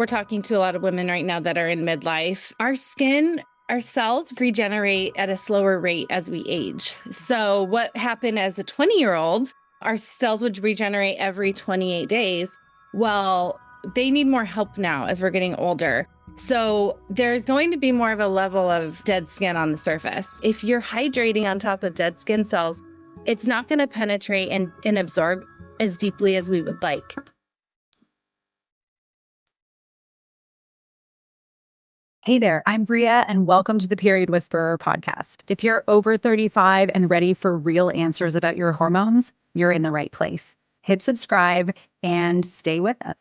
we're talking to a lot of women right now that are in midlife. Our skin, our cells regenerate at a slower rate as we age. So what happened as a 20-year-old, our cells would regenerate every 28 days. Well, they need more help now as we're getting older. So there's going to be more of a level of dead skin on the surface. If you're hydrating on top of dead skin cells, it's not going to penetrate and absorb as deeply as we would like. Hey there, I'm Bria, and welcome to the Period Whisperer podcast. If you're over 35 and ready for real answers about your hormones, you're in the right place. Hit subscribe and stay with us.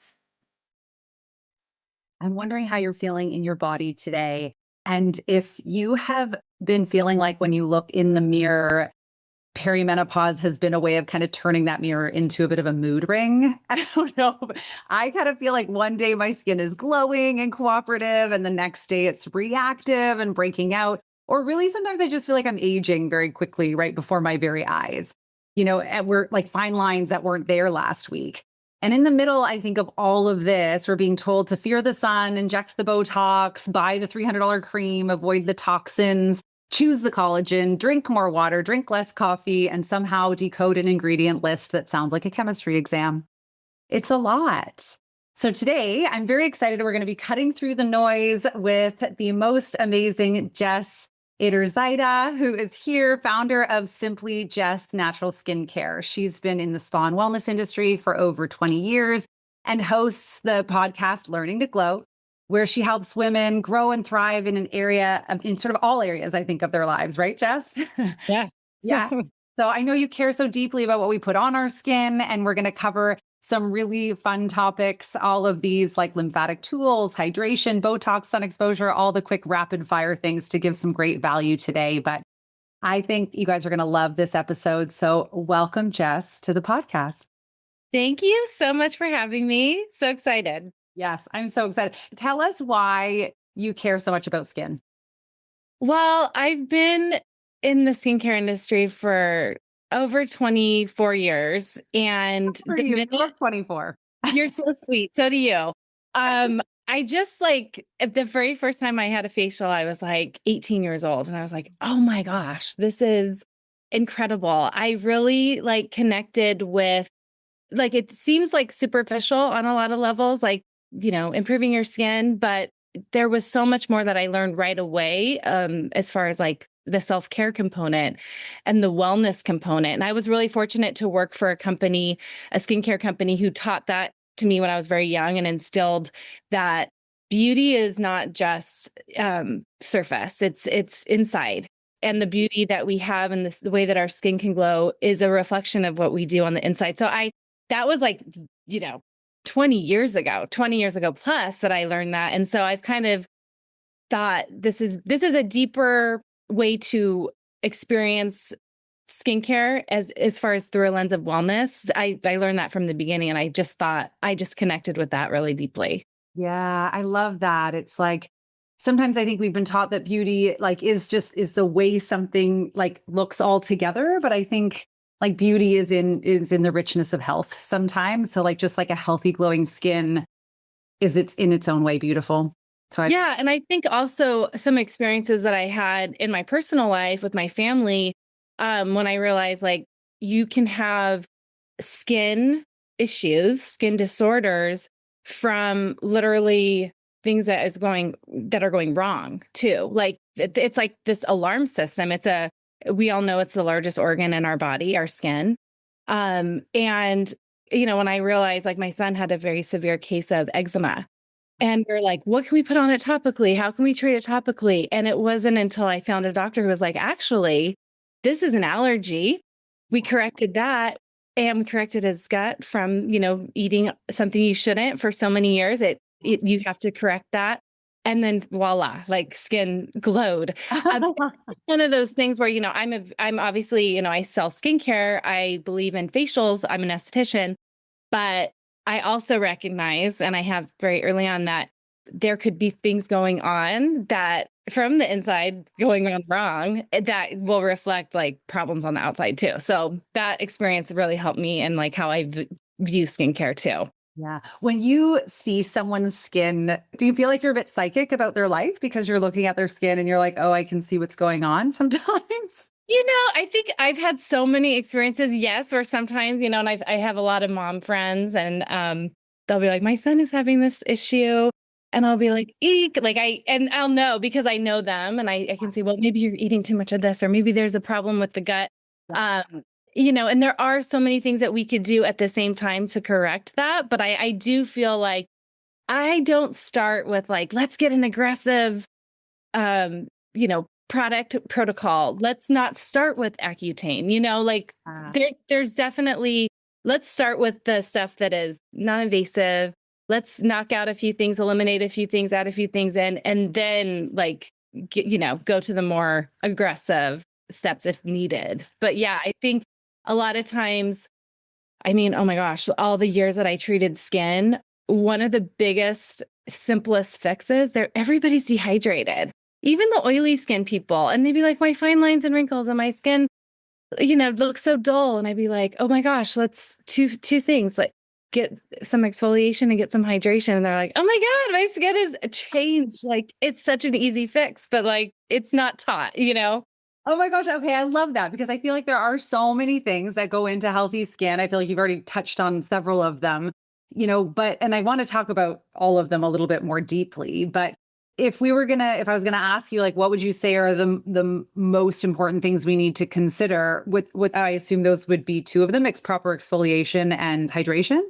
I'm wondering how you're feeling in your body today. And if you have been feeling like when you look in the mirror, perimenopause has been a way of kind of turning that mirror into a bit of a mood ring. I don't know. I kind of feel like one day my skin is glowing and cooperative, and the next day it's reactive and breaking out. Or really, sometimes I just feel like I'm aging very quickly right before my very eyes. And we're like fine lines that weren't there last week. And in the middle, I think of all of this, we're being told to fear the sun, inject the Botox, buy the $300 cream, avoid the toxins, choose the collagen, drink more water, drink less coffee, and somehow decode an ingredient list that sounds like a chemistry exam. It's a lot. So today, I'm very excited. We're going to be cutting through the noise with the most amazing Jess Iturzaeta, who is here, founder of Simply Jess Natural Skincare. She's been in the spa and wellness industry for over 20 years and hosts the podcast Learning to Glow, where she helps women grow and thrive in an area, in sort of all areas, I think, of their lives. Right, Jess? Yeah. Yeah. So I know you care so deeply about what we put on our skin, and we're going to cover some really fun topics, all of these like lymphatic tools, hydration, Botox, sun exposure, all the quick rapid fire things to give some great value today. But I think you guys are going to love this episode. So welcome, Jess, to the podcast. Thank you so much for having me. So excited. Yes, I'm so excited. Tell us why you care so much about skin. Well, I've been in the skincare industry for over 24 years. And You're 24. You're so sweet. So do you. I just like the very first time I had a facial, I was like 18 years old. And I was like, oh my gosh, this is incredible. I really like connected with, like, it seems like superficial on a lot of levels, like, improving your skin, but there was so much more that I learned right away, as far as like the self-care component and the wellness component. And I was really fortunate to work for a skincare company who taught that to me when I was very young and instilled that beauty is not just surface, it's inside. And the beauty that we have and the way that our skin can glow is a reflection of what we do on the inside. So that was like, 20 years ago plus that I learned that. And so I've kind of thought this is a deeper way to experience skincare as far as through a lens of wellness. I learned that from the beginning, and I just connected with that really deeply. Yeah, I love that. It's like sometimes I think we've been taught that beauty like is the way something like looks all together, but I think like beauty is in the richness of health sometimes. So like just like a healthy glowing skin it's in its own way beautiful. Yeah, and I think also some experiences that I had in my personal life with my family, when I realized like you can have skin issues, skin disorders from literally things that are going wrong too. Like it's like this alarm system. We all know it's the largest organ in our body, our skin. And when I realized like my son had a very severe case of eczema, and we're like, what can we put on it topically? How can we treat it topically? And it wasn't until I found a doctor who was like, actually, this is an allergy. We corrected that, and we corrected his gut from, eating something you shouldn't for so many years. You have to correct that. And then voila, like skin glowed. One of those things where, I'm obviously, I sell skincare. I believe in facials. I'm an esthetician, but I also recognize, and I have very early on, that there could be things going on that from the inside going on wrong that will reflect like problems on the outside too. So that experience really helped me in like how I view skincare too. Yeah. When you see someone's skin, do you feel like you're a bit psychic about their life because you're looking at their skin and you're like, oh, I can see what's going on sometimes? I think I've had so many experiences, yes, where sometimes, and I have a lot of mom friends and they'll be like, my son is having this issue. And I'll be like, eek, and I'll know because I know them and I can say, well, maybe you're eating too much of this, or maybe there's a problem with the gut. Yeah. And there are so many things that we could do at the same time to correct that. But I do feel like I don't start with like, let's get an aggressive product protocol. Let's not start with Accutane, Ah, there's definitely, let's start with the stuff that is non-invasive. Let's knock out a few things, eliminate a few things, add a few things in, and then go to the more aggressive steps if needed. But yeah, I think a lot of times, I mean, oh my gosh, all the years that I treated skin, one of the biggest, simplest fixes, everybody's dehydrated. Even the oily skin people, and they'd be like, my fine lines and wrinkles and my skin, looks so dull. And I'd be like, oh my gosh, let's two things, like get some exfoliation and get some hydration. And they're like, oh my God, my skin is changed. Like it's such an easy fix, but like it's not taught. oh my gosh. Okay. I love that because I feel like there are so many things that go into healthy skin. I feel like you've already touched on several of them, and I want to talk about all of them a little bit more deeply. But if I was gonna ask you, like, what would you say are the most important things we need to consider? With I assume those would be two of them: proper exfoliation and hydration.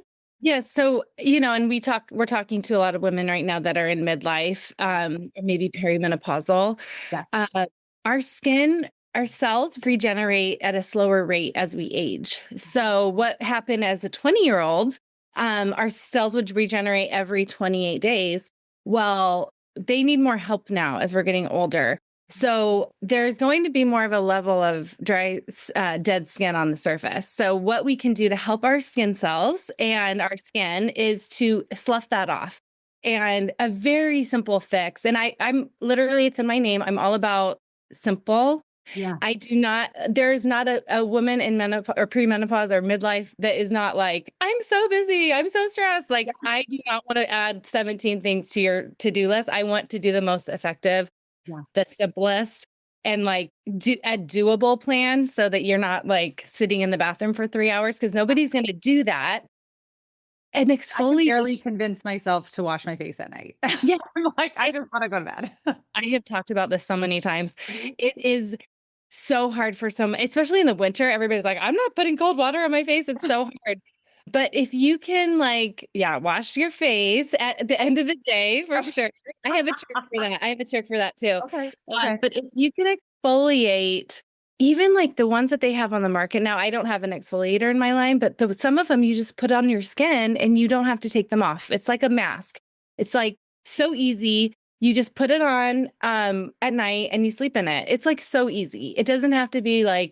Yeah. So, and we're talking to a lot of women right now that are in midlife, or maybe perimenopausal. Yes. Uh, our skin, our cells regenerate at a slower rate as we age. So, what happened as a 20-year-old, our cells would regenerate every 28 days. Well, they need more help now as we're getting older. So there's going to be more of a level of dead skin on the surface. So what we can do to help our skin cells and our skin is to slough that off. And a very simple fix. And I'm literally, it's in my name. I'm all about simple. Yeah. I do not, there's not a woman in menopause or premenopause or midlife that is not like, I'm so busy, I'm so stressed. Like, I do not want to add 17 things to your to-do list. I want to do the most effective, Yeah. the simplest, and like a doable plan so that you're not like sitting in the bathroom for 3 hours because nobody's going to do that. And I can barely exfoliation. convince myself to wash my face at night. Yeah. I'm like, I just want to go to bed. I have talked about this so many times. Mhm. It is so hard for some, especially in the winter. Everybody's like, I'm not putting cold water on my face. It's so hard. But if you can, like, yeah, wash your face at the end of the day for sure. I have a trick for that. I have a trick for that too. Okay. Okay. But if you can exfoliate, even like the ones that they have on the market now, I don't have an exfoliator in my line, but some of them you just put on your skin and you don't have to take them off. It's like a mask. It's like so easy. You just put it on at night and you sleep in it. It's like so easy. It doesn't have to be like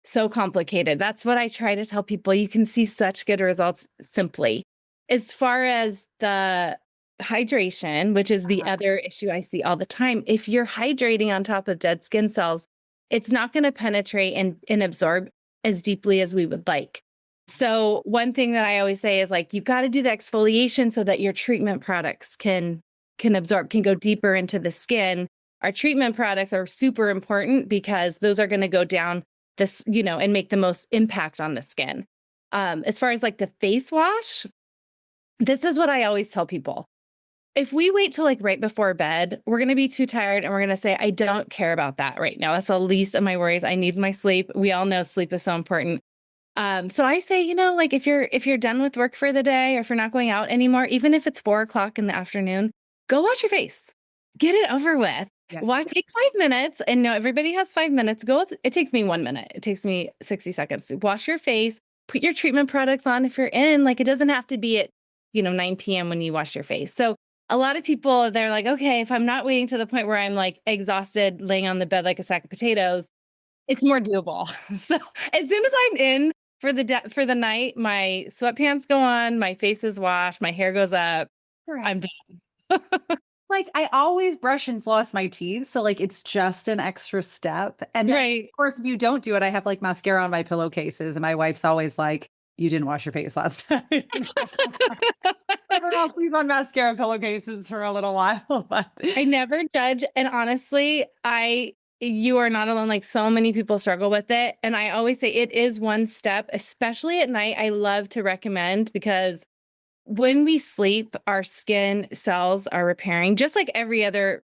so complicated. That's what I try to tell people. You can see such good results simply. As far as the hydration, which is the Uh-huh. other issue I see all the time, if you're hydrating on top of dead skin cells, it's not going to penetrate and absorb as deeply as we would like. So one thing that I always say is like, you got to do the exfoliation so that your treatment products can absorb, can go deeper into the skin. Our treatment products are super important because those are going to go down this, and make the most impact on the skin. As far as like the face wash, this is what I always tell people. If we wait till like right before bed, we're going to be too tired and we're going to say, I don't care about that right now. That's the least of my worries. I need my sleep. We all know sleep is so important. So I say, like if you're done with work for the day or if you're not going out anymore, even if it's 4 o'clock in the afternoon, go wash your face. Get it over with. Yeah. Why take 5 minutes? And no, everybody has 5 minutes. Go up. It takes me 1 minute. It takes me 60 seconds. Wash your face, put your treatment products on if you're in. Like it doesn't have to be at, 9 p.m. when you wash your face. So a lot of people, they're like, okay, if I'm not waiting to the point where I'm like exhausted, laying on the bed like a sack of potatoes, it's more doable. So as soon as I'm in for the night, my sweatpants go on, my face is washed, my hair goes up. I'm Correct. done. Like, I always brush and floss my teeth, so, like, it's just an extra step, and then, Right. of course, if you don't do it, I have, like, mascara on my pillowcases, and my wife's always like, you didn't wash your face last night. I'll sleep on mascara pillowcases for a little while. But I never judge. And honestly, you are not alone. Like so many people struggle with it. And I always say it is one step, especially at night. I love to recommend because when we sleep, our skin cells are repairing just like every other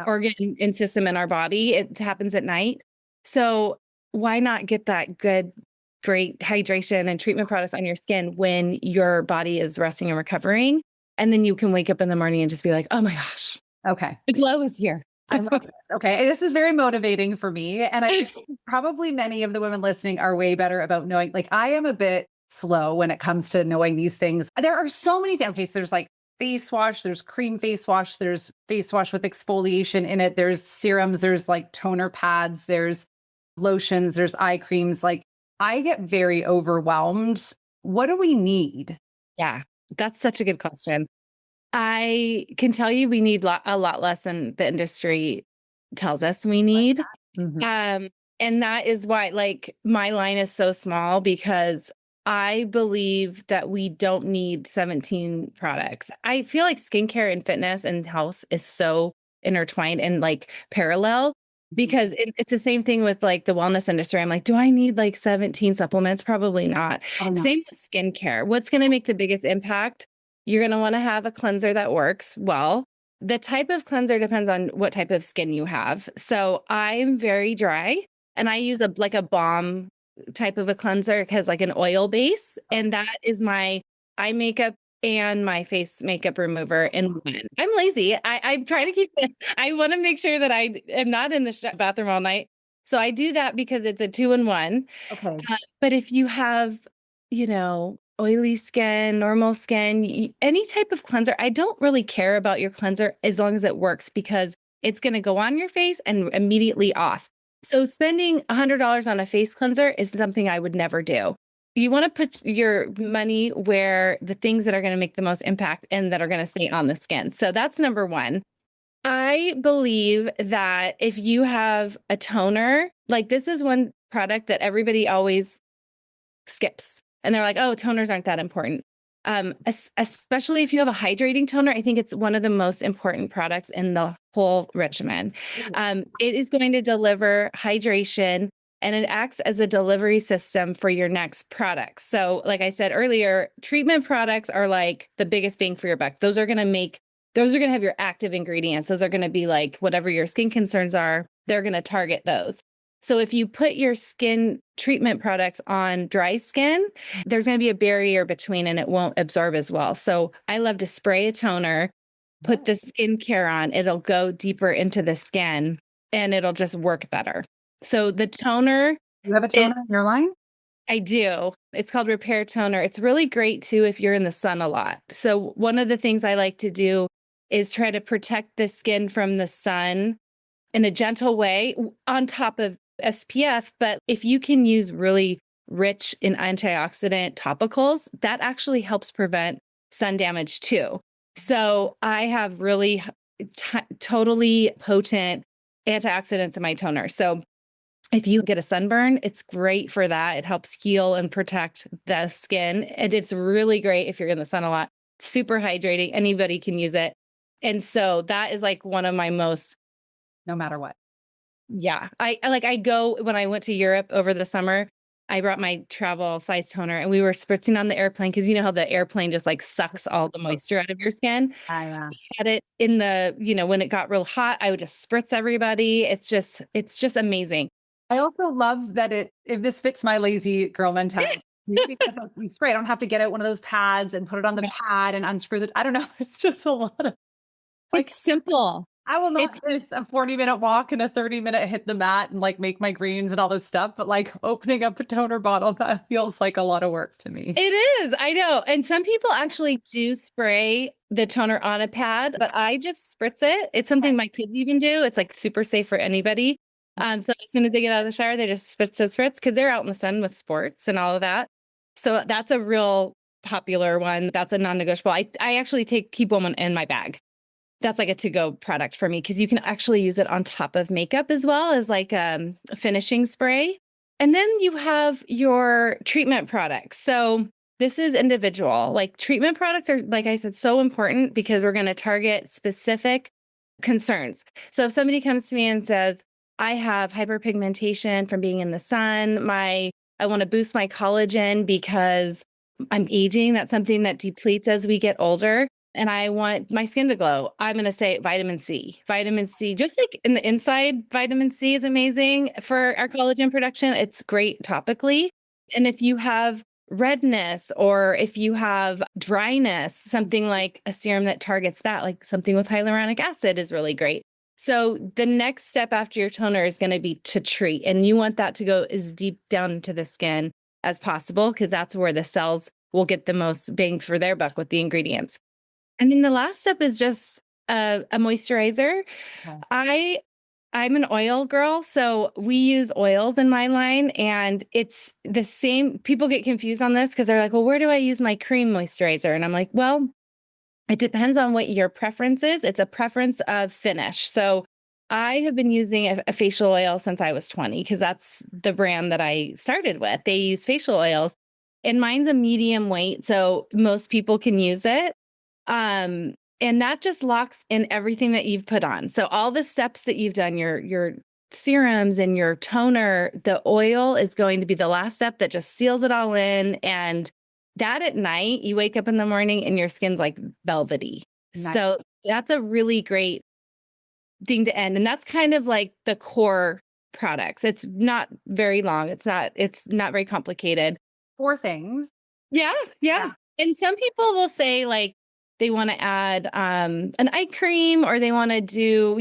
organ and system in our body. It happens at night. So why not get that great hydration and treatment products on your skin when your body is resting and recovering? And then you can wake up in the morning and just be like, oh my gosh, okay, the glow is here. I love it. Okay. This is very motivating for me. And I think probably many of the women listening are way better about knowing, like, I am a bit slow when it comes to knowing these things. There are so many things. Okay, so there's like face wash, there's cream face wash, there's face wash with exfoliation in it, there's serums, there's like toner pads, there's lotions, there's eye creams. Like, I get very overwhelmed. What do we need? Yeah, that's such a good question. I can tell you we need a lot less than the industry tells us we need. And that is why, like, my line is so small because I believe that we don't need 17 products. I feel like skincare and fitness and health is so intertwined and like parallel because it's the same thing with like the wellness industry. I'm like, do I need like 17 supplements? Probably not. Same with skincare. What's going to make the biggest impact? You're going to want to have a cleanser that works well. The type of cleanser depends on what type of skin you have. So I'm very dry and I use a balm type of a cleanser because like an oil base. And that is my eye makeup and my face makeup remover in one. I'm lazy. I'm trying to keep it. I want to make sure that I am not in the bathroom all night. So I do that because it's a 2-in-1. Okay. But if you have, oily skin, normal skin, any type of cleanser, I don't really care about your cleanser as long as it works because it's going to go on your face and immediately off. So spending $100 on a face cleanser is something I would never do. You want to put your money where the things that are going to make the most impact and that are going to stay on the skin. So that's number one. I believe that if you have a toner, like this is one product that everybody always skips. And they're like, oh, toners aren't that important. Especially if you have a hydrating toner, I think it's one of the most important products in the whole regimen. It is going to deliver hydration and it acts as a delivery system for your next product. So like I said earlier, treatment products are like the biggest bang for your buck. Those are going to have your active ingredients. Those are going to be like whatever your skin concerns are, they're going to target those. So if you put your skin treatment products on dry skin, there's going to be a barrier between and it won't absorb as well. So I love to spray a toner, put the skincare on, it'll go deeper into the skin and it'll just work better. So the toner. You have a toner in your line? I do. It's called Repair Toner. It's really great too if you're in the sun a lot. So one of the things I like to do is try to protect the skin from the sun in a gentle way on top of SPF. But if you can use really rich in antioxidant topicals, that actually helps prevent sun damage too. So I have really totally potent antioxidants in my toner. So if you get a sunburn, it's great for that. It helps heal and protect the skin. And it's really great if you're in the sun a lot. Super hydrating. Anybody can use it. And so that is like one of my most, no matter what. Yeah. I go, when I went to Europe over the summer, I brought my travel size toner and we were spritzing on the airplane because you know how the airplane just like sucks all the moisture out of your skin. I had it in the, when it got real hot, I would just spritz everybody. It's just amazing. I also love that if this fits my lazy girl mentality. We spray. I don't have to get out one of those pads and put it on the pad and unscrew I don't know. It's just a lot of it's simple. I will not miss a 40-minute walk and a 30-minute hit the mat and like make my greens and all this stuff. But like opening up a toner bottle, that feels like a lot of work to me. It is. I know. And some people actually do spray the toner on a pad, but I just spritz it. It's something my kids even do. It's like super safe for anybody. So as soon as they get out of the shower, they just spritz because they're out in the sun with sports and all of that. So that's a real popular one. That's a non-negotiable. I actually keep one in my bag. That's like a to-go product for me because you can actually use it on top of makeup as well as like a finishing spray. And then you have your treatment products. So This is individual. Like treatment products are, like I said, so important because we're going to target specific concerns. So if somebody comes to me and says, I have hyperpigmentation from being in the sun, I want to boost my collagen because I'm aging. That's something that depletes as we get older. And I want my skin to glow. I'm going to say vitamin C. Vitamin C, just like in the inside, vitamin C is amazing for our collagen production. It's great topically. And if you have redness or if you have dryness, something like a serum that targets that, like something with hyaluronic acid is really great. So the next step after your toner is going to be to treat. And you want that to go as deep down into the skin as possible because that's where the cells will get the most bang for their buck with the ingredients. And then the last step is just a moisturizer. Okay. I'm an oil girl, so we use oils in my line, and it's the same. People get confused on this because they're like, well, where do I use my cream moisturizer? And I'm like, well, it depends on what your preference is. It's a preference of finish. So I have been using a facial oil since I was 20 because that's the brand that I started with. They use facial oils, and mine's a medium weight, so most people can use it. And that just locks in everything that you've put on. So all the steps that you've done, your serums and your toner, the oil is going to be the last step that just seals it all in. And that at night, you wake up in the morning and your skin's like velvety. Nice. So that's a really great thing to end. And that's kind of like the core products. It's not very long. It's not very complicated. 4 things. Yeah. And some people will say like they want to add an eye cream or they want to do,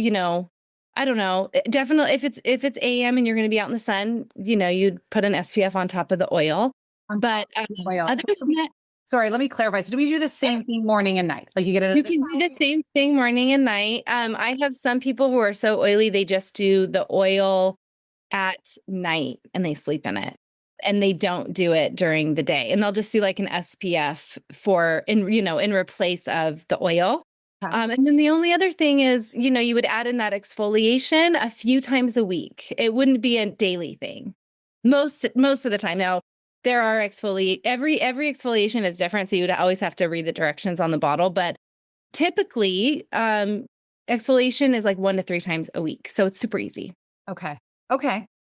I don't know. Definitely if it's AM and you're going to be out in the sun, you'd put an SPF on top of the oil. But Oil. other than that, Sorry, let me clarify. So do we do the same thing morning and night? Like you get it? you can do the same thing morning and night. I have some people who are so oily, they just do the oil at night and they sleep in it. And they don't do it during the day. And they'll just do like an SPF in replace of the oil. Okay. And then the only other thing is, you would add in that exfoliation a few times a week. It wouldn't be a daily thing. Most of the time. Now, there are every exfoliation is different. So you would always have to read the directions on the bottle. But typically, exfoliation is like 1 to 3 times a week. So it's super easy. Okay.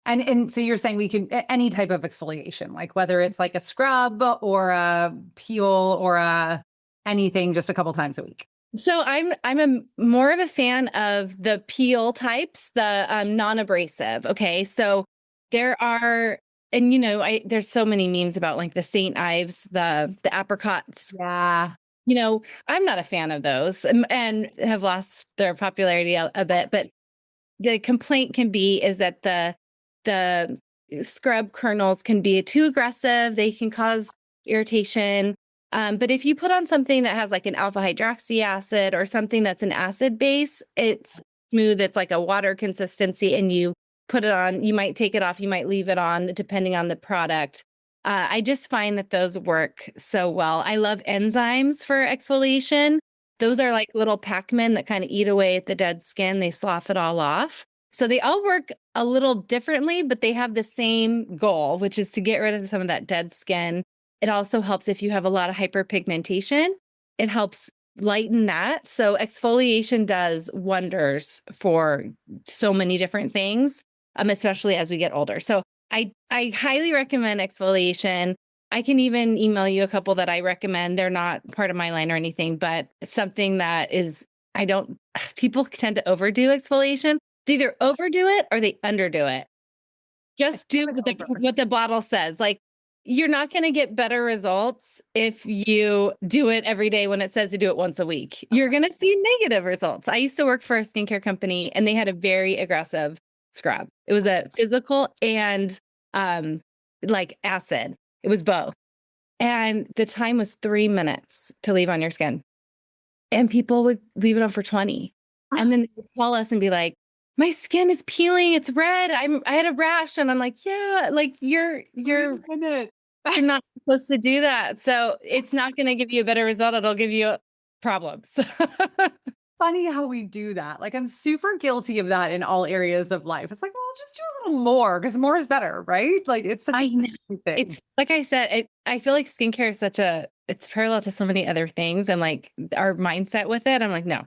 And so you're saying we can any type of exfoliation, like whether it's like a scrub or a peel or anything, just a couple times a week. So I'm more of a fan of the peel types, the non-abrasive. Okay, so there are, and there's so many memes about like the St. Ives, the apricots. Yeah. I'm not a fan of those and have lost their popularity a bit. But the complaint is that the scrub kernels can be too aggressive. They can cause irritation. But if you put on something that has like an alpha hydroxy acid or something that's an acid base, it's smooth. It's like a water consistency and you put it on, you might take it off, you might leave it on depending on the product. I just find that those work so well. I love enzymes for exfoliation. Those are like little Pac-Men that kind of eat away at the dead skin. They slough it all off. So they all work a little differently, but they have the same goal, which is to get rid of some of that dead skin. It also helps if you have a lot of hyperpigmentation. It helps lighten that. So exfoliation does wonders for so many different things, especially as we get older. So I highly recommend exfoliation. I can even email you a couple that I recommend. They're not part of my line or anything, but it's something that is, people tend to overdo exfoliation. They either overdo it or they underdo it. Just do what the bottle says. Like, you're not going to get better results if you do it every day when it says to do it once a week. You're going to see negative results. I used to work for a skincare company and they had a very aggressive scrub. It was a physical and like acid. It was both. And the time was 3 minutes to leave on your skin. And people would leave it on for 20. And then they would call us and be like, my skin is peeling. It's red. I had a rash. And I'm like, yeah, like you're not supposed to do that. So it's not going to give you a better result. It'll give you problems. funny how we do that. Like, I'm super guilty of that in all areas of life. It's like, well, I'll just do a little more because more is better, right? Like, it's such a I know. silly thing. It's like I said, I feel like skincare is such a it's parallel to so many other things and like our mindset with it. I'm like, no,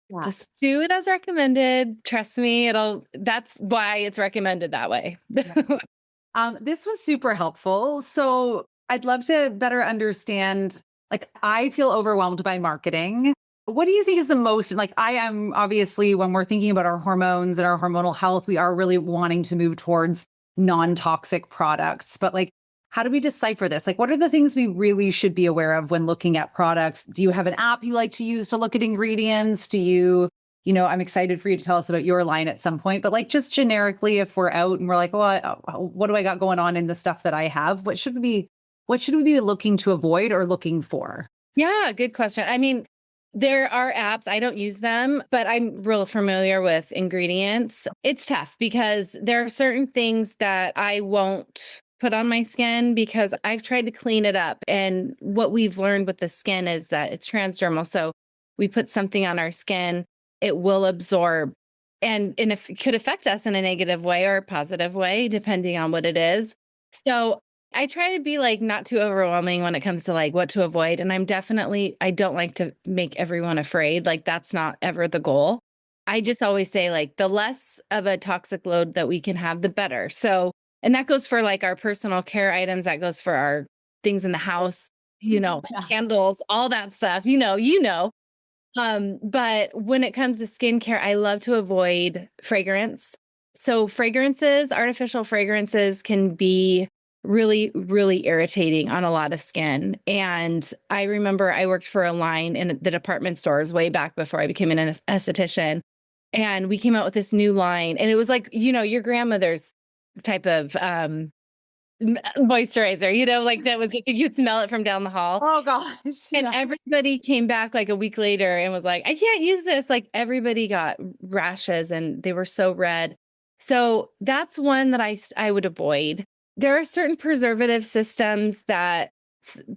Yeah. just do it as recommended. Trust me, that's why it's recommended that way. Yeah. This was super helpful. So I'd love to better understand. Like, I feel overwhelmed by marketing. What do you think is the most, like, I am obviously, when we're thinking about our hormones and our hormonal health, we are really wanting to move towards non-toxic products. But like, how do we decipher this? Like, what are the things we really should be aware of when looking at products? Do you have an app you like to use to look at ingredients? Do you, I'm excited for you to tell us about your line at some point, but like just generically, if we're out and we're like, what do I got going on in the stuff that I have? What should we be looking to avoid or looking for? Yeah, good question. I mean, there are apps, I don't use them, but I'm real familiar with ingredients. It's tough because there are certain things that I won't put on my skin because I've tried to clean it up. And what we've learned with the skin is that it's transdermal. So we put something on our skin, it will absorb and if it could affect us in a negative way or a positive way, depending on what it is. So I try to be like not too overwhelming when it comes to like what to avoid. And I don't like to make everyone afraid. Like that's not ever the goal. I just always say like the less of a toxic load that we can have, the better. So, and that goes for like our personal care items, that goes for our things in the house, Yeah. candles, all that stuff, but when it comes to skincare, I love to avoid fragrance. So fragrances, artificial fragrances can be really, really irritating on a lot of skin. And I remember I worked for a line in the department stores way back before I became an esthetician. And we came out with this new line. And it was like, your grandmother's type of moisturizer, like that was, you'd smell it from down the hall. Oh gosh. And Yeah. everybody came back like a week later and was like, I can't use this. Like everybody got rashes and they were so red. So that's one that I would avoid. There are certain preservative systems that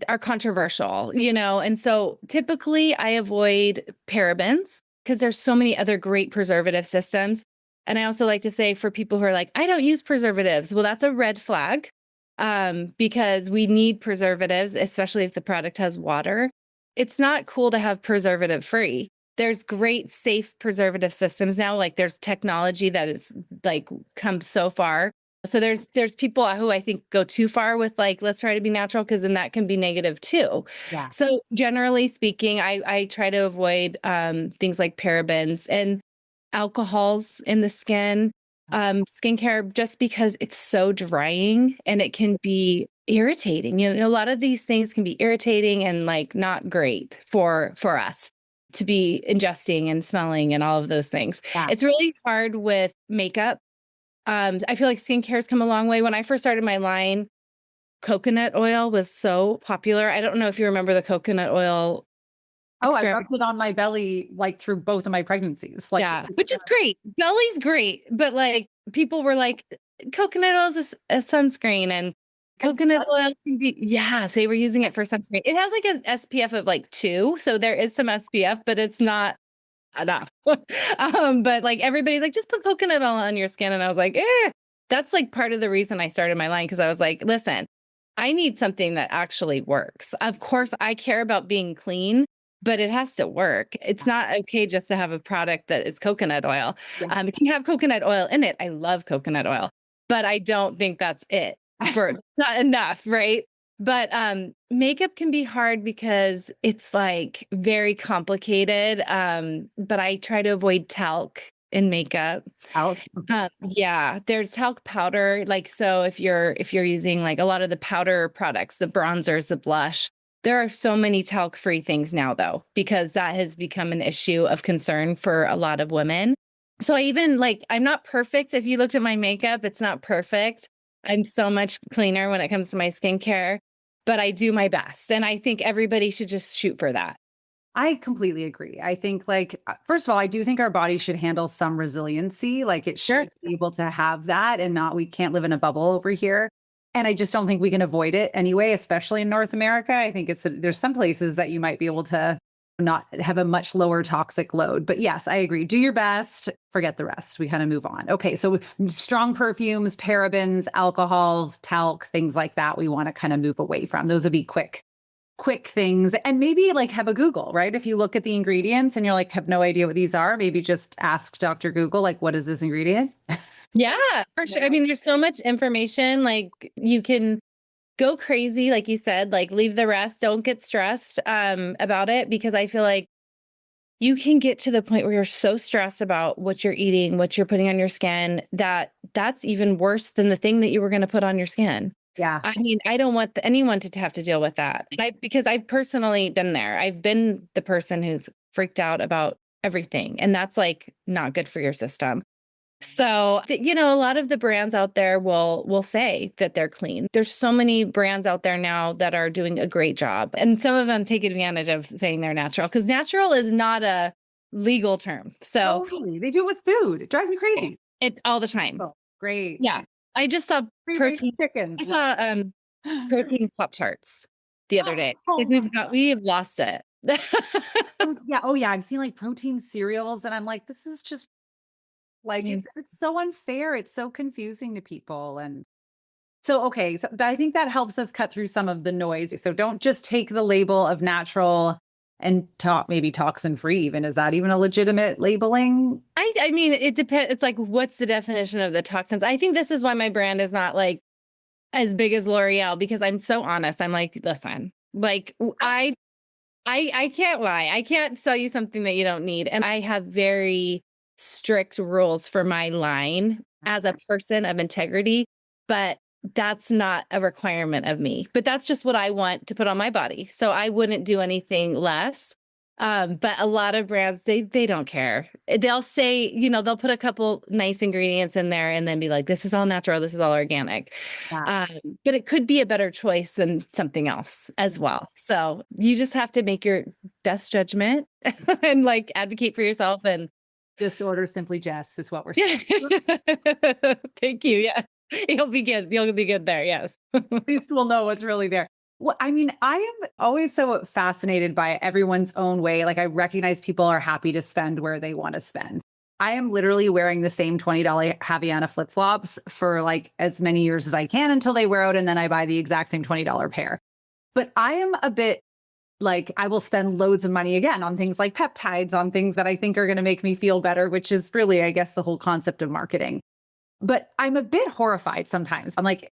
are controversial, and so typically I avoid parabens because there's so many other great preservative systems. And I also like to say for people who are like, I don't use preservatives. Well, that's a red flag because we need preservatives, especially if the product has water. It's not cool to have preservative free. There's great safe preservative systems now. Like there's technology that is like come so far. So there's people who I think go too far with like, let's try to be natural because then that can be negative too. Yeah. So generally speaking, I try to avoid things like parabens and alcohols in the skin, skincare, just because it's so drying and it can be irritating. A lot of these things can be irritating and like not great for us to be ingesting and smelling and all of those things. Yeah. It's really hard with makeup. I feel like skincare has come a long way. When I first started my line, coconut oil was so popular. I don't know if you remember the coconut oil Oh, I extract. rubbed it on my belly like through both of my pregnancies. Like, Yeah, which is great. Belly's great, but like people were like, coconut oil is a sunscreen, and coconut oil can be, yeah, so they were using it for sunscreen. It has like an SPF of like 2, so there is some SPF, but it's not enough. But like everybody's like, just put coconut oil on your skin, and I was like, that's like part of the reason I started my line because I was like, listen, I need something that actually works. Of course, I care about being clean, but it has to work. It's not okay just to have a product that is coconut oil. Yeah. It can have coconut oil in it. I love coconut oil, but I don't think that's it for it's not enough, right? But makeup can be hard because it's like very complicated. But I try to avoid talc in makeup. Ouch. Yeah, there's talc powder. Like, so if you're using like a lot of the powder products, the bronzers, the blush, there are so many talc-free things now though, because that has become an issue of concern for a lot of women. So I even like, I'm not perfect. If you looked at my makeup, it's not perfect. I'm so much cleaner when it comes to my skincare, but I do my best. And I think everybody should just shoot for that. I completely agree. I think, like, first of all, I do think our body should handle some resiliency. Like, it Sure. should be able to have that and not, we can't live in a bubble over here. And I just don't think we can avoid it anyway, especially in North America. I think there's some places that you might be able to not have a much lower toxic load. But yes, I agree. Do your best, forget the rest. We kind of move on. Okay. So strong perfumes, parabens, alcohols, talc, things like that, we want to kind of move away from. Those would be quick things. And maybe like have a Google, right? If you look at the ingredients and you're like, have no idea what these are, maybe just ask Dr. Google, like, what is this ingredient? Yeah, for sure. I mean, there's so much information, like you can go crazy, like you said, like leave the rest, don't get stressed about it, because I feel like you can get to the point where you're so stressed about what you're eating, what you're putting on your skin, that that's even worse than the thing that you were going to put on your skin. Yeah. I mean, I don't want anyone to have to deal with that. Because I've personally been there. I've been the person who's freaked out about everything, and that's like not good for your system. So, a lot of the brands out there will say that they're clean. There's so many brands out there now that are doing a great job. And some of them take advantage of saying they're natural, because natural is not a legal term. So Totally. They do it with food. It drives me crazy. it all the time. Oh, great. Yeah. I just saw Free range protein. I chickens. saw protein Pop Tarts the other day. Oh Like my we've lost it. God. Yeah. Oh yeah. I've seen like protein cereals and I'm like, this is just I like, mean, it's so unfair. It's so confusing to people. And so, okay. So I think that helps us cut through some of the noise. So don't just take the label of natural and maybe toxin free even. Is that even a legitimate labeling? I mean, it depends. It's like, what's the definition of the toxins? I think this is why my brand is not like as big as L'Oreal, because I'm so honest. I'm like, listen, like I can't lie. I can't sell you something that you don't need. And I have very strict rules for my line as a person of integrity, but that's not a requirement of me. But that's just what I want to put on my body. So I wouldn't do anything less. But a lot of brands, they don't care. They'll say, they'll put a couple nice ingredients in there and then be like, this is all natural, this is all organic. Yeah. Um, but it could be a better choice than something else as well. So you just have to make your best judgment and like advocate for yourself. And Just order Simply Jess is what we're yeah, saying. thank you. Yeah, you'll be good. You'll be good there. Yes. At least we'll know what's really there. Well, I mean, I am always so fascinated by everyone's own way. Like, I recognize people are happy to spend where they want to spend. I am literally wearing the same $20 Havaiana flip flops for like as many years as I can until they wear out. And then I buy the exact same $20 pair. But I am a bit like, I will spend loads of money again on things like peptides, on things that I think are going to make me feel better, which is really, I guess, the whole concept of marketing. But I'm a bit horrified sometimes. I'm like,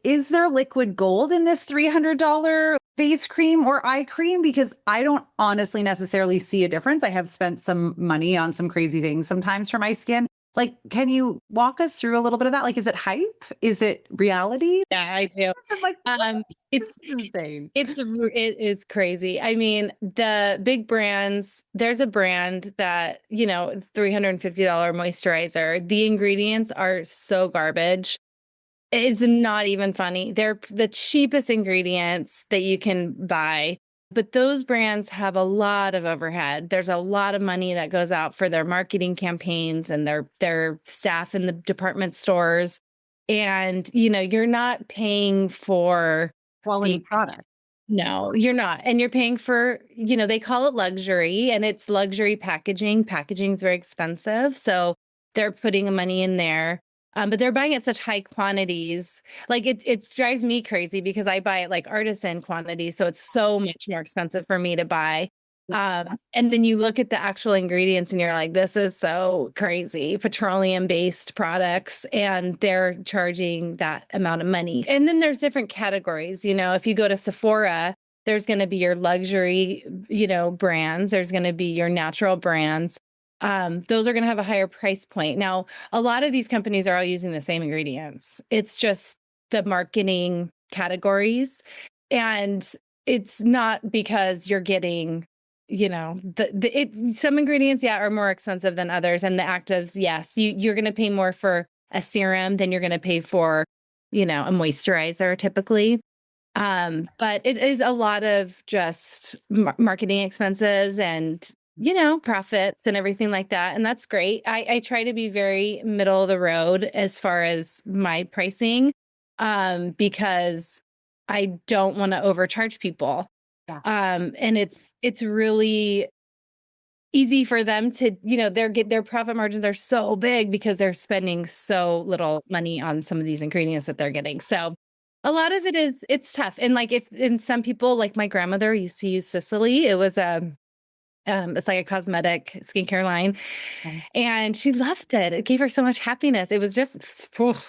is there liquid gold in this $300 face cream or eye cream? Because I don't honestly necessarily see a difference. I have spent some money on some crazy things sometimes for my skin. Like, can you walk us through a little bit of that? Like, is it hype? Is it reality? Yeah, I do. I'm like, this It's is insane. it is crazy. I mean, the big brands, there's a brand that, it's $350 moisturizer. The ingredients are so garbage. It's not even funny. They're the cheapest ingredients that you can buy. But those brands have a lot of overhead. There's a lot of money that goes out for their marketing campaigns and their staff in the department stores. And, you're not paying for Quality the product. no, you're not. And you're paying for, they call it luxury, and it's luxury packaging. Packaging is very expensive. So they're putting money in there. But they're buying it such high quantities. Like it drives me crazy because I buy it like artisan quantities. So it's so much more expensive for me to buy. And then you look at the actual ingredients and you're like, this is so crazy. Petroleum based products, and they're charging that amount of money. And then there's different categories. If you go to Sephora, there's going to be your luxury, brands. There's going to be your natural brands. Those are going to have a higher price point. Now, a lot of these companies are all using the same ingredients. It's just the marketing categories. And it's not because you're getting, some ingredients, yeah, are more expensive than others. And the actives, yes, you're going to pay more for a serum than you're going to pay for, a moisturizer typically. But it is a lot of just marketing expenses and, profits and everything like that. And that's great. I try to be very middle of the road as far as my pricing, because I don't want to overcharge people. Yeah. And it's really easy for them to, their profit margins are so big because they're spending so little money on some of these ingredients that they're getting. So a lot of it's tough. And like if in some people, like my grandmother used to use Sicily, it was it's like a cosmetic skincare line, Okay. and she loved it. It gave her so much happiness. It was just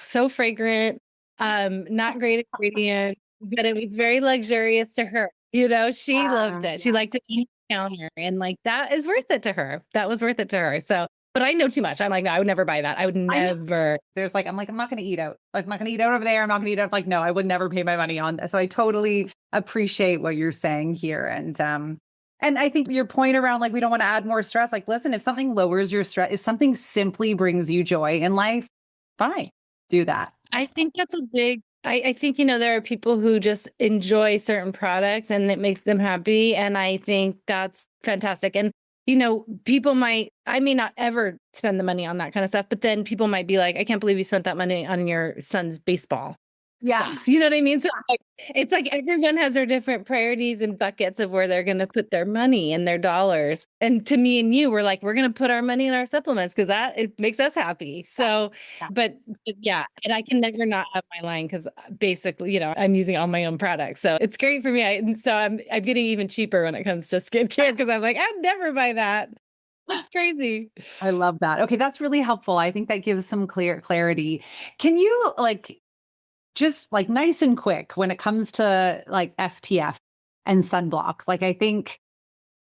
so fragrant, not great ingredient, but it was very luxurious to her. She loved it. She Yeah. liked it on the counter, and like that is worth it to her. That was worth it to her. So, but I know too much. I'm like, no, I would never buy that. I would I know. never. I'm not going to eat out. Like, I'm not going to eat out over there. I'm not going to eat out. Like, no, I would never pay my money on this. So I totally appreciate what you're saying here. And I think your point around like, we don't want to add more stress. Like, listen, if something lowers your stress, if something simply brings you joy in life, fine, do that. I think that's a big. I think there are people who just enjoy certain products and it makes them happy, and I think that's fantastic. And people I may not ever spend the money on that kind of stuff, but then people might be like, I can't believe you spent that money on your son's baseball Yeah. stuff. You know what I mean? So like, it's like everyone has their different priorities and buckets of where they're going to put their money and their dollars. And to me and you, we're like, we're going to put our money in our supplements because it makes us happy. So, Yeah. but yeah, and I can never not have my line because basically, I'm using all my own products. So it's great for me. And so I'm getting even cheaper when it comes to skincare because I'm like, I'd never buy that. That's crazy. I love that. Okay, that's really helpful. I think that gives some clarity. Can you like just like nice and quick when it comes to like SPF and sunblock? Like I think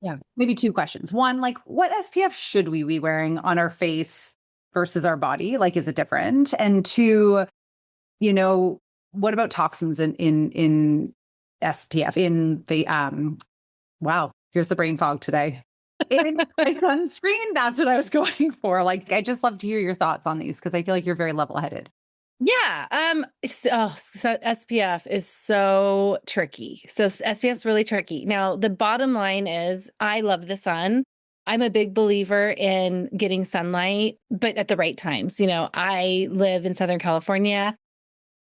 yeah, maybe two questions. One, like what SPF should we be wearing on our face versus our body? Like is it different? And two, you know, what about toxins in SPF in the wow, here's the brain fog today. In my sunscreen, that's what I was going for. Like, I just love to hear your thoughts on these because I feel like you're very level-headed. Yeah. So SPF is so tricky. So SPF is really tricky. Now, the bottom line is I love the sun. I'm a big believer in getting sunlight, but at the right times. I live in Southern California.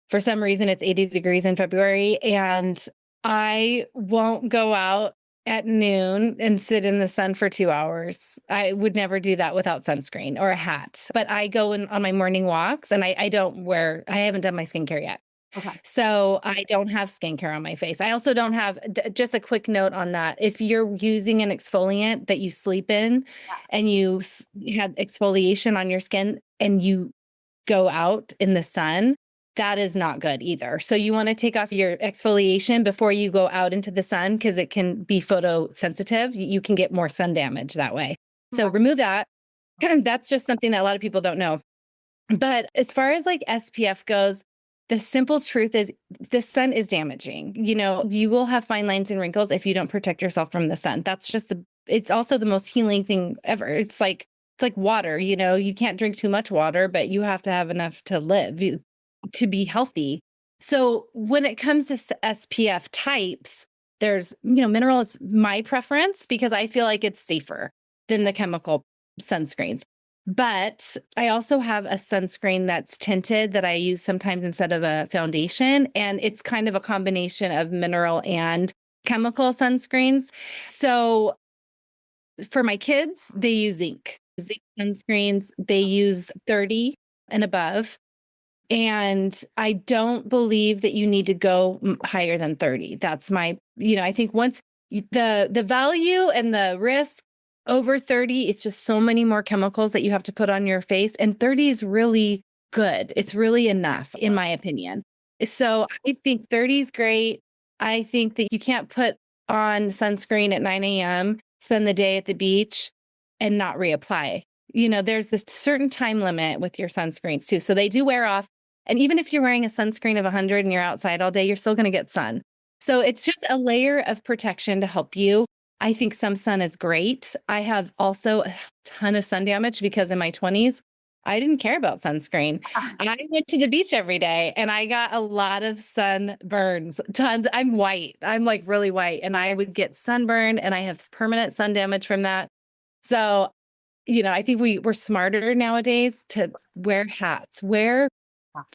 For some reason, it's 80 degrees in February, and I won't go out at noon and sit in the sun for 2 hours. I would never do that without sunscreen or a hat. But I go on my morning walks, and I haven't done my skincare yet. Okay. So I don't have skincare on my face. I also don't have, just a quick note on that. If you're using an exfoliant that you sleep in and you had exfoliation on your skin and you go out in the sun, that is not good either. So you want to take off your exfoliation before you go out into the sun because it can be photosensitive. You can get more sun damage that way. So remove that. That's just something that a lot of people don't know. But as far as like SPF goes, the simple truth is the sun is damaging. You will have fine lines and wrinkles if you don't protect yourself from the sun. That's just it's also the most healing thing ever. It's like water, you can't drink too much water, but you have to have enough to live, to be healthy. So when it comes to SPF types, there's, mineral is my preference because I feel like it's safer than the chemical sunscreens. But I also have a sunscreen that's tinted that I use sometimes instead of a foundation. And it's kind of a combination of mineral and chemical sunscreens. So for my kids, they use zinc sunscreens. They use 30 and above. And I don't believe that you need to go higher than 30. That's my, I think once the value and the risk over 30, it's just so many more chemicals that you have to put on your face. And 30 is really good. It's really enough, in my opinion. So I think 30 is great. I think that you can't put on sunscreen at 9 a.m., spend the day at the beach, and not reapply. There's this certain time limit with your sunscreens too. So they do wear off. And even if you're wearing a sunscreen of 100 and you're outside all day, you're still going to get sun. So it's just a layer of protection to help you. I think some sun is great. I have also a ton of sun damage because in my 20s, I didn't care about sunscreen. I went to the beach every day and I got a lot of sunburns, tons. I'm white. I'm like really white, and I would get sunburned and I have permanent sun damage from that. So, I think we're smarter nowadays to wear hats, wear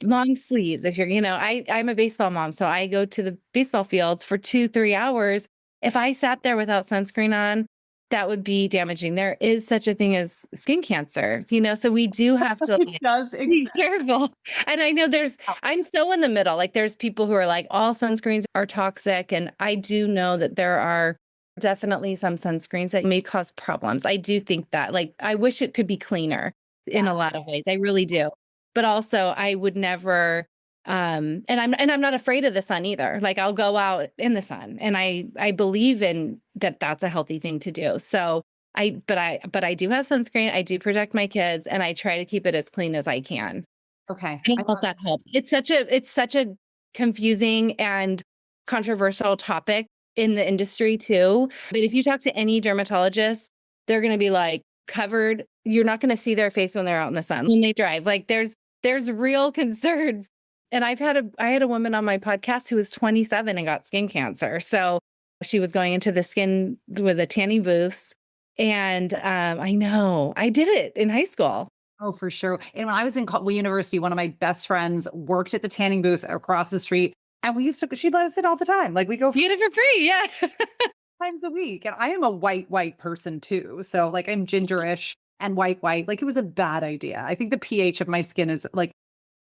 long sleeves. If you're, I'm a baseball mom, so I go to the baseball fields for 2-3 hours If I sat there without sunscreen on, that would be damaging. There is such a thing as skin cancer, so we do have to It does be exist. careful. And I know I'm so in the middle. Like there's people who are like, all sunscreens are toxic. And I do know that there are definitely some sunscreens that may cause problems. I do think that, like, I wish it could be cleaner in a lot of ways. I really do. But also I would never, and I'm not afraid of the sun either. Like I'll go out in the sun and I believe in that that's a healthy thing to do. So but I do have sunscreen. I do protect my kids and I try to keep it as clean as I can. Okay. I don't know if that helps. It's such a confusing and controversial topic in the industry too. But if you talk to any dermatologist, they're going to be like covered. You're not going to see their face when they're out in the sun when they drive. Like there's real concerns. And I had a woman on my podcast who was 27 and got skin cancer. So she was going into the skin with a tanning booths. And I know I did it in high school. Oh, for sure. And when I was in university, one of my best friends worked at the tanning booth across the street. And she'd let us in all the time. Like we go You get it for free. Yeah. times a week. And I am a white person too. So like I'm gingerish and white. Like it was a bad idea. I think the pH of my skin is like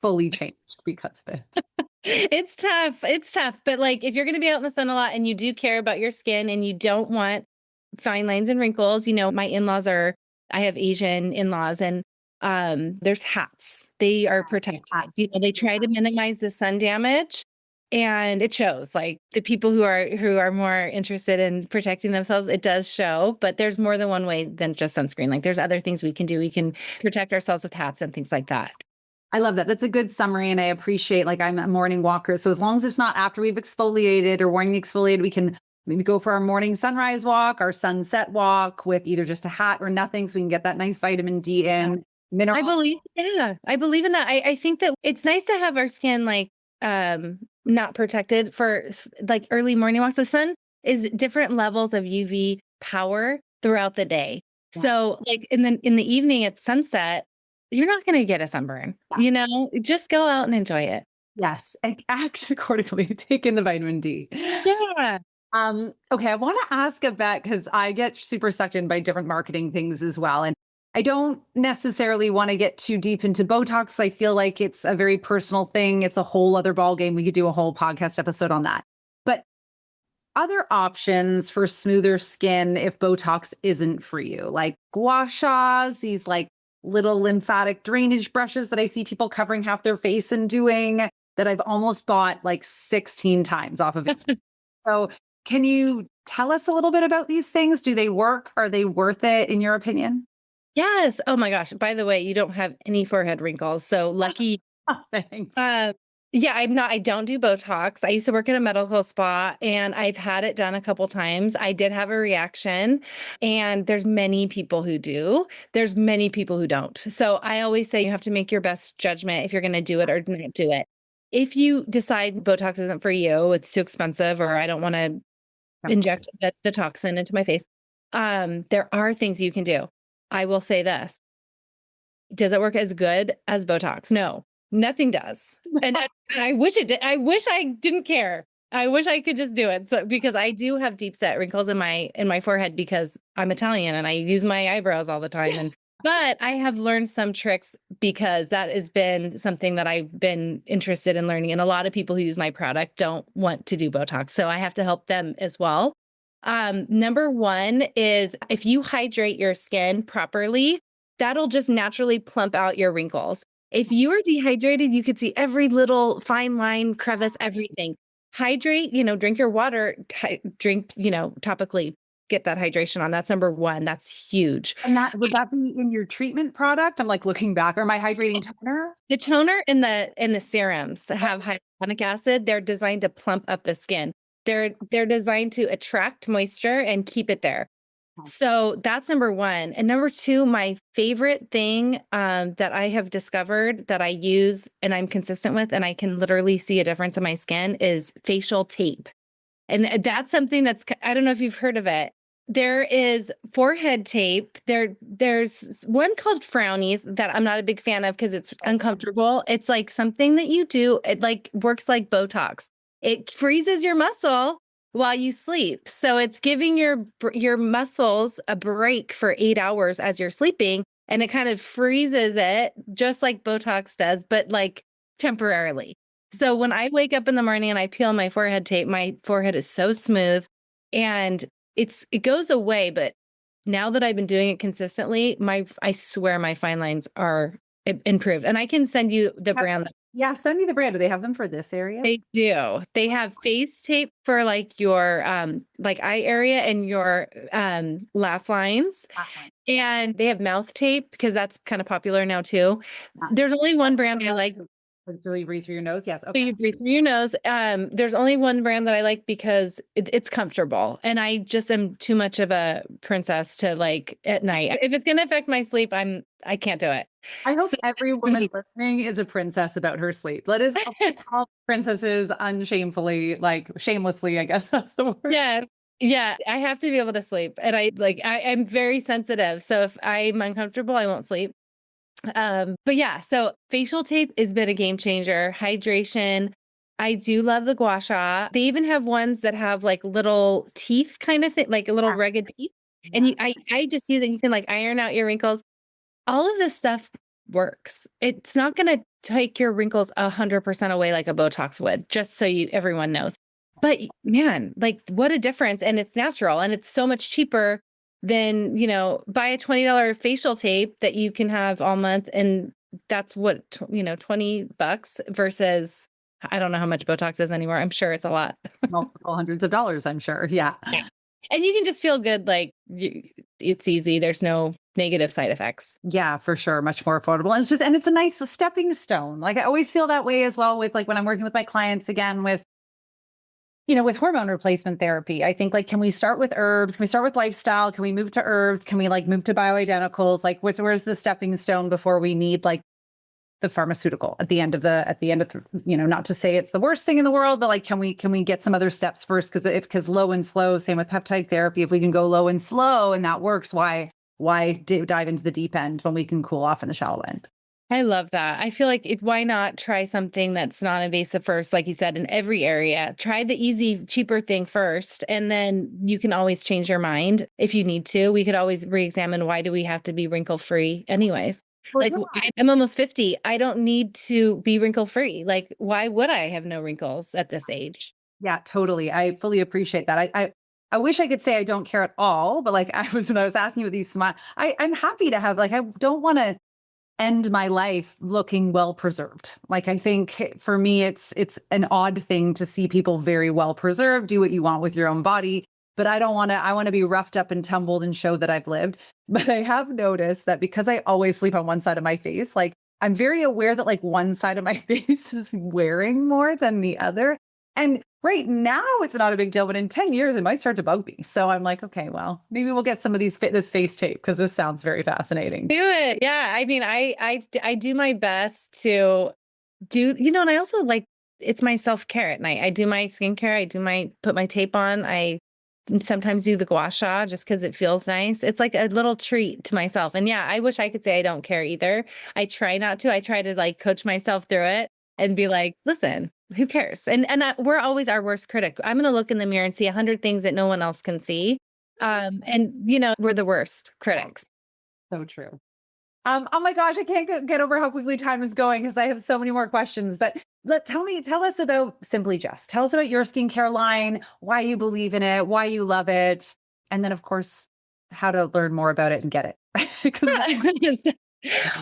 fully changed because of it. It's tough. It's tough. But like if you're going to be out in the sun a lot and you do care about your skin and you don't want fine lines and wrinkles, my I have Asian in-laws and there's hats. They are protected. They try to minimize the sun damage and it shows. Like the people who are more interested in protecting themselves, it does show, but there's more than one way than just sunscreen. Like there's other things we can do. We can protect ourselves with hats and things like that. I love that. That's a good summary. And I appreciate, like, I'm a morning walker. So as long as it's not after we've exfoliated or wearing the exfoliated, we can maybe go for our morning sunrise walk, our sunset walk with either just a hat or nothing. So we can get that nice vitamin D in. I believe, yeah, I believe in that. I think that it's nice to have our skin like not protected for like early morning walks. The sun is different levels of UV power throughout the day. Yeah. So like in the evening at sunset, you're not going to get a sunburn, just go out and enjoy it. Yes. Act accordingly. Take in the vitamin D. Yeah. Okay. I want to ask about, because I get super sucked in by different marketing things as well. And I don't necessarily want to get too deep into Botox. I feel like it's a very personal thing. It's a whole other ballgame. We could do a whole podcast episode on that. But other options for smoother skin if Botox isn't for you, like gua shas, these like little lymphatic drainage brushes that I see people covering half their face and doing, that I've almost bought like 16 times off of it. So can you tell us a little bit about these things? Do they work? Are they worth it in your opinion? Yes. Oh my gosh. By the way, you don't have any forehead wrinkles. So lucky. Oh, thanks. Yeah, I don't do Botox. I used to work at a medical spa and I've had it done a couple times. I did have a reaction and there's many people who do. There's many people who don't. So I always say you have to make your best judgment if you're going to do it or not do it. If you decide Botox isn't for you, it's too expensive, or I don't want to inject the toxin into my face, there are things you can do. I will say this. Does it work as good as Botox? No, nothing does. And I wish it did. I wish I didn't care. I wish I could just do it. So because I do have deep set wrinkles in my forehead because I'm Italian and I use my eyebrows all the time. But I have learned some tricks because that has been something that I've been interested in learning. And a lot of people who use my product don't want to do Botox. So I have to help them as well. Number one is if you hydrate your skin properly, that'll just naturally plump out your wrinkles. If you are dehydrated, you could see every little fine line, crevice, everything. Hydrate, drink your water, drink, topically, get that hydration on. That's number one. That's huge. And would that be in your treatment product? I'm like looking back, or my hydrating toner? The toner and the serums have hyaluronic acid. They're designed to plump up the skin. They're designed to attract moisture and keep it there. So that's number one. And number two, my favorite thing that I have discovered that I use and I'm consistent with, and I can literally see a difference in my skin, is facial tape. And that's something I don't know if you've heard of it. There is forehead tape. There's one called Frownies that I'm not a big fan of because it's uncomfortable. It's like something that you do. It like works like Botox. It freezes your muscle while you sleep. So it's giving your muscles a break for 8 hours as you're sleeping, and it kind of freezes it just like Botox does, but like temporarily. So when I wake up in the morning and I peel my forehead tape, my forehead is so smooth and it goes away, but now that I've been doing it consistently, I swear my fine lines are improved. And I can send you the brand. Yeah, send me the brand. Do they have them for this area? They do. They have face tape for like your like eye area and your laugh lines. And they have mouth tape because that's kind of popular now too. There's only one brand I like. So you breathe through your nose? Yes. So Okay. you breathe through your nose. There's only one brand that I like because it's comfortable. And I just am too much of a princess to like at night. If it's gonna affect my sleep, I can't do it. I hope So every woman listening is a princess about her sleep. Let us all princesses unshamefully, like shamelessly, I guess that's the word. yes. Yeah, I have to be able to sleep. And I'm very sensitive. So if I'm uncomfortable, I won't sleep. But yeah, so facial tape has been a game changer. Hydration. I do love the gua sha. They even have ones that have like little teeth kind of thing, like a little rugged teeth. And I just use it. You can like iron out your wrinkles. All of this stuff works. It's not going to take your wrinkles 100% away like a Botox would, just so everyone knows. But man, like what a difference. And it's natural and it's so much cheaper than, buy a $20 facial tape that you can have all month. And that's what, $20 versus I don't know how much Botox is anymore. I'm sure it's a lot. Multiple hundreds of dollars, I'm sure. Yeah. Yeah. And you can just feel good. Like it's easy. There's no negative side effects. Yeah, for sure. Much more affordable. And it's a nice stepping stone. Like I always feel that way as well with like when I'm working with my clients again with, with hormone replacement therapy. I think like, can we start with herbs? Can we start with lifestyle? Can we move to herbs? Can we like move to bioidenticals? Like where's the stepping stone before we need like the pharmaceutical at the end of not to say it's the worst thing in the world, but like, can we get some other steps first? Because low and slow, same with peptide therapy. If we can go low and slow and that works, why dive into the deep end when we can cool off in the shallow end? I love that. I feel like why not try something that's non-invasive first, like you said, in every area. Try the easy, cheaper thing first, and then you can always change your mind if you need to. We could always re-examine why do we have to be wrinkle-free anyways. Like I'm almost 50. I don't need to be wrinkle-free. Like why would I have no wrinkles at this age? Yeah, totally. I fully appreciate that. I wish I could say I don't care at all, but like when I was asking you with these smile, I'm happy to have like I don't want to end my life looking well preserved. Like I think for me it's an odd thing to see people very well preserved, do what you want with your own body, but I want to be roughed up and tumbled and show that I've lived. But I have noticed that because I always sleep on one side of my face, like I'm very aware that like one side of my face is wearing more than the other. And right now it's not a big deal, but in 10 years it might start to bug me. So I'm like, okay, well, maybe we'll get some of this face tape because this sounds very fascinating. Do it. Yeah. I mean, I do my best to do, and I also like it's my self-care at night. I do my skincare. Put my tape on. I sometimes do the gua sha just because it feels nice. It's like a little treat to myself. And yeah, I wish I could say I don't care either. I try not to. I try to like coach myself through it and be like, listen, who cares? And we're always our worst critic. I'm going to look in the mirror and see 100 things that no one else can see. And we're the worst critics. So true. Oh my gosh, I can't get over how quickly time is going because I have so many more questions. But tell us about Simply Jess. Tell us about your skincare line, why you believe in it, why you love it, and then of course, how to learn more about it and get it.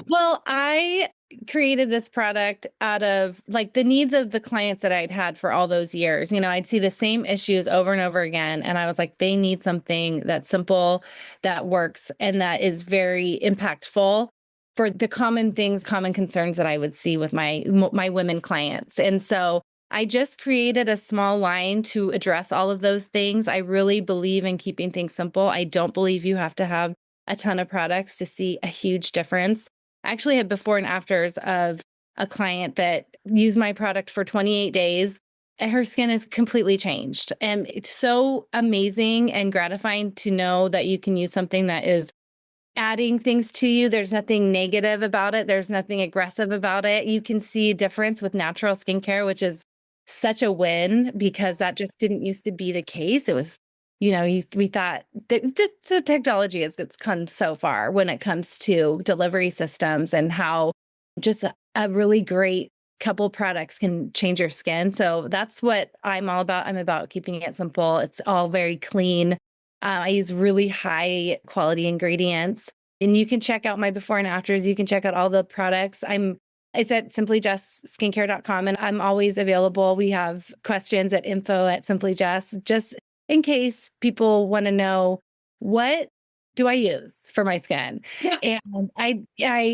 Well, I created this product out of like the needs of the clients that I'd had for all those years. I'd see the same issues over and over again. And I was like, they need something that's simple, that works, and that is very impactful for the common things, common concerns that I would see with my women clients. And so I just created a small line to address all of those things. I really believe in keeping things simple. I don't believe you have to have a ton of products to see a huge difference. I actually had before and afters of a client that used my product for 28 days and her skin is completely changed. And it's so amazing and gratifying to know that you can use something that is adding things to you. There's nothing negative about it. There's nothing aggressive about it. You can see a difference with natural skincare, which is such a win because that just didn't used to be the case. It was, we thought that the technology it's come so far when it comes to delivery systems and how just a really great couple products can change your skin. So that's what I'm all about. I'm about keeping it simple. It's all very clean. I use really high quality ingredients. And you can check out my before and afters. You can check out all the products. It's at simplyjessskincare.com, and I'm always available. We have questions at info@simplyjess, just in case people want to know, what do I use for my skin? Yeah. And I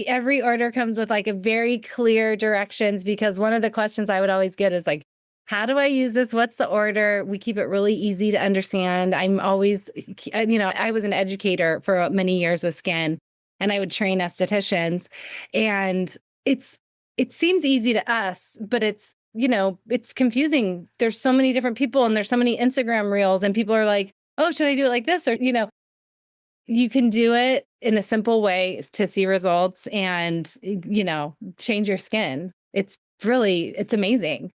every order comes with like a very clear directions, because one of the questions I would always get is like, how do I use this? What's the order? We keep it really easy to understand. I'm always, I was an educator for many years with skin, and I would train estheticians, and it seems easy to us, but it's confusing. There's so many different people, and there's so many Instagram reels, and people are like, oh, should I do it like this? Or, you can do it in a simple way to see results and, change your skin. It's amazing.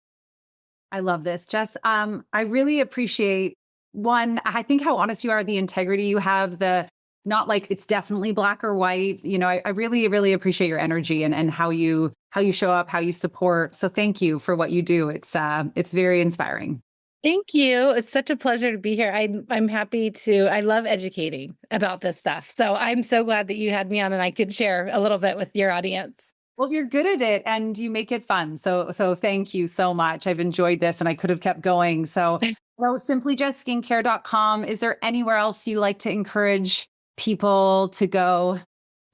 I love this. Jess, I really appreciate, one, I think how honest you are, the integrity you have, the not like it's definitely black or white. I really, really appreciate your energy and how you show up, how you support. So thank you for what you do. It's very inspiring. Thank you. It's such a pleasure to be here. I'm happy to. I love educating about this stuff. So I'm so glad that you had me on and I could share a little bit with your audience. Well, you're good at it and you make it fun. So thank you so much. I've enjoyed this and I could have kept going. So simplyjessskincare.com. Is there anywhere else you like to encourage people to go?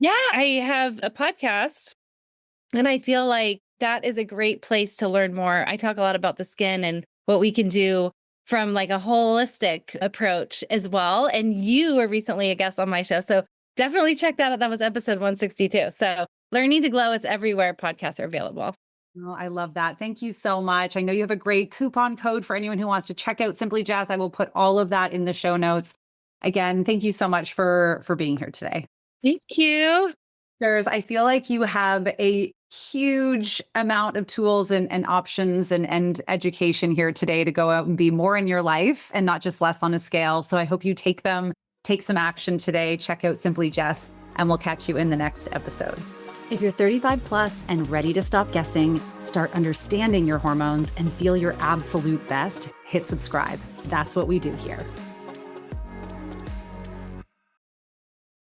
Yeah, I have a podcast, and I feel like that is a great place to learn more. I talk a lot about the skin and what we can do from like a holistic approach as well. And you were recently a guest on my show. So definitely check that out. That was episode 162. So Learning to Glow is everywhere podcasts are available. Oh, I love that. Thank you so much. I know you have a great coupon code for anyone who wants to check out Simply Jess. I will put all of that in the show notes. Again, thank you so much for being here today. Thank you. I feel like you have a huge amount of tools and options and education here today to go out and be more in your life and not just less on a scale. So I hope you take some action today. Check out Simply Jess, and we'll catch you in the next episode. If you're 35 plus and ready to stop guessing, start understanding your hormones, and feel your absolute best, hit subscribe. That's what we do here.